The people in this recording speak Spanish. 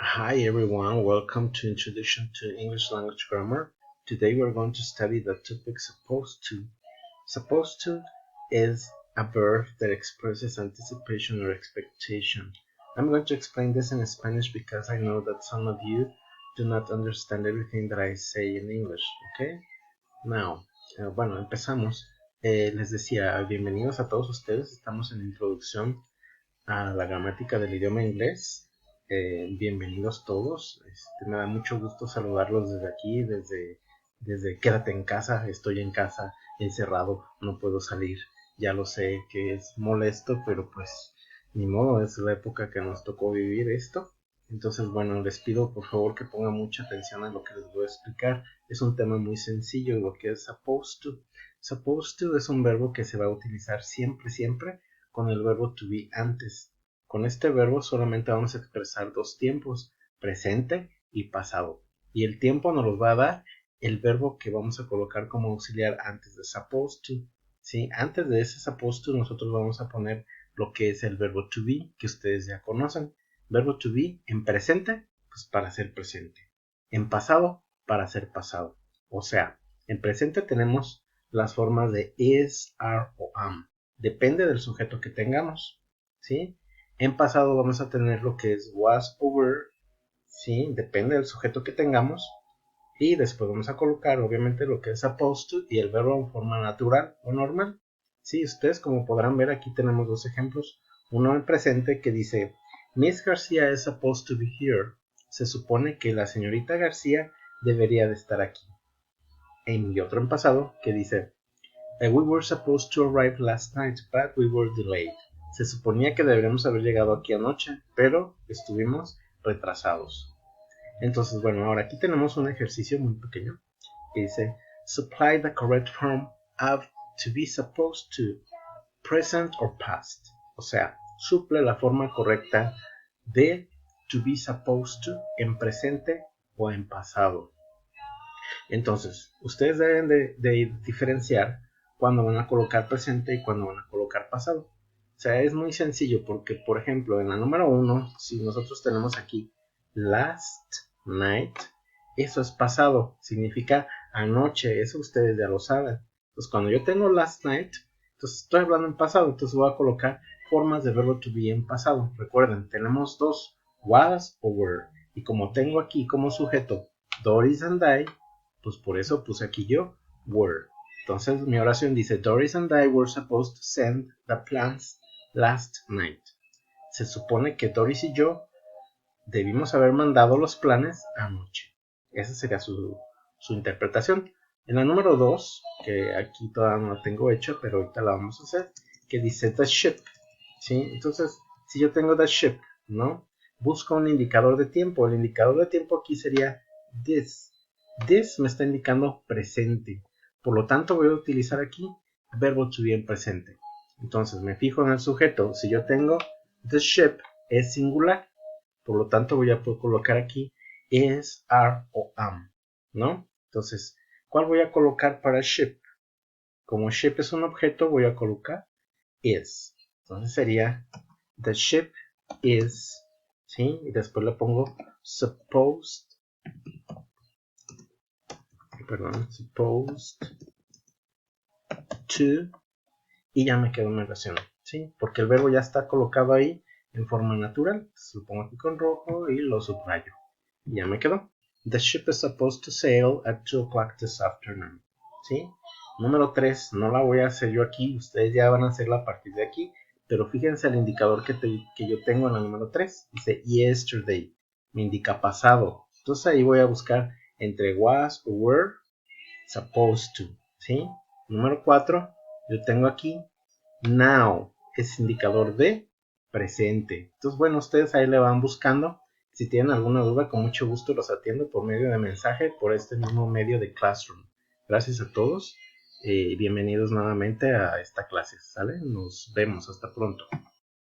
Hi everyone, welcome to Introduction to English Language Grammar. Today we're going to study the topic supposed to. Supposed to is a verb that expresses anticipation or expectation. I'm going to explain this in Spanish because I know that some of you do not understand everything that I say in English, okay? Now, bueno, empezamos. Les decía, bienvenidos a todos ustedes. Estamos en la introducción a la gramática del idioma inglés. Bienvenidos todos. Me da mucho gusto saludarlos desde aquí, desde quédate en casa, estoy en casa, encerrado, no puedo salir. Ya lo sé que es molesto, pero pues ni modo, es la época que nos tocó vivir esto. Entonces, bueno, les pido por favor que pongan mucha atención a lo que les voy a explicar. Es un tema muy sencillo, lo que es supposed to. Supposed to es un verbo que se va a utilizar siempre con el verbo to be antes. Con este verbo solamente vamos a expresar dos tiempos, presente y pasado. Y el tiempo nos los va a dar el verbo que vamos a colocar como auxiliar antes de supposed to. ¿Sí? Antes de ese supposed to nosotros vamos a poner lo que es el verbo to be, que ustedes ya conocen. Verbo to be en presente, pues para ser presente. En pasado, para ser pasado. O sea, en presente tenemos las formas de is, are o am. Depende del sujeto que tengamos, ¿sí? En pasado vamos a tener lo que es was o were, ¿sí? Depende del sujeto que tengamos. Y después vamos a colocar, obviamente, lo que es supposed to y el verbo en forma natural o normal. Sí, ustedes como podrán ver, aquí tenemos dos ejemplos. Uno en presente que dice, Miss García is supposed to be here. Se supone que la señorita García debería de estar aquí. Y otro en pasado que dice, We were supposed to arrive last night, but we were delayed. Se suponía que deberíamos haber llegado aquí anoche, pero estuvimos retrasados. Entonces, bueno, ahora aquí tenemos un ejercicio muy pequeño que dice Supply the correct form of to be supposed to, present or past. O sea, suple la forma correcta de to be supposed to en presente o en pasado. Entonces, ustedes deben de diferenciar cuando van a colocar presente y cuando van a colocar pasado. O sea, es muy sencillo porque, por ejemplo, en la número 1, si nosotros tenemos aquí last night, eso es pasado, significa anoche, eso ustedes ya lo saben. Entonces, cuando yo tengo last night, entonces estoy hablando en pasado, entonces voy a colocar formas de verbo to be en pasado. Recuerden, tenemos dos, was o were. Y como tengo aquí como sujeto Doris and I, pues por eso puse aquí yo were. Entonces mi oración dice Doris and I were supposed to send the plans last night. Se supone que Doris y yo debimos haber mandado los planes anoche. Esa sería su interpretación. En la número 2, que aquí todavía no la tengo hecha, pero ahorita la vamos a hacer, que dice the ship. ¿Sí? Entonces, si yo tengo the ship, ¿no? Busco un indicador de tiempo. El indicador de tiempo aquí sería this. This me está indicando presente. Por lo tanto, voy a utilizar aquí verbo to be en presente. Entonces, me fijo en el sujeto. Si yo tengo the ship, es singular. Por lo tanto, voy a colocar aquí is, are o am, ¿no? Entonces, ¿cuál voy a colocar para ship? Como ship es un objeto, voy a colocar is. Entonces sería the ship is, ¿sí? Y después le pongo supposed to, y ya me quedó una oración, ¿sí? Porque el verbo ya está colocado ahí en forma natural. Entonces lo pongo aquí con rojo y lo subrayo. Y ya me quedó. The ship is supposed to sail at 2 o'clock this afternoon, ¿sí? Número 3, no la voy a hacer yo aquí, ustedes ya van a hacerla a partir de aquí, pero fíjense el indicador que yo tengo en la número 3, dice yesterday, me indica pasado. Entonces ahí voy a buscar entre was o were, supposed to, ¿sí? Número 4, yo tengo aquí now, es indicador de presente. Entonces, bueno, ustedes ahí le van buscando. Si tienen alguna duda, con mucho gusto los atiendo por medio de mensaje, por este mismo medio de Classroom. Gracias a todos y bienvenidos nuevamente a esta clase, ¿sale? Nos vemos, hasta pronto.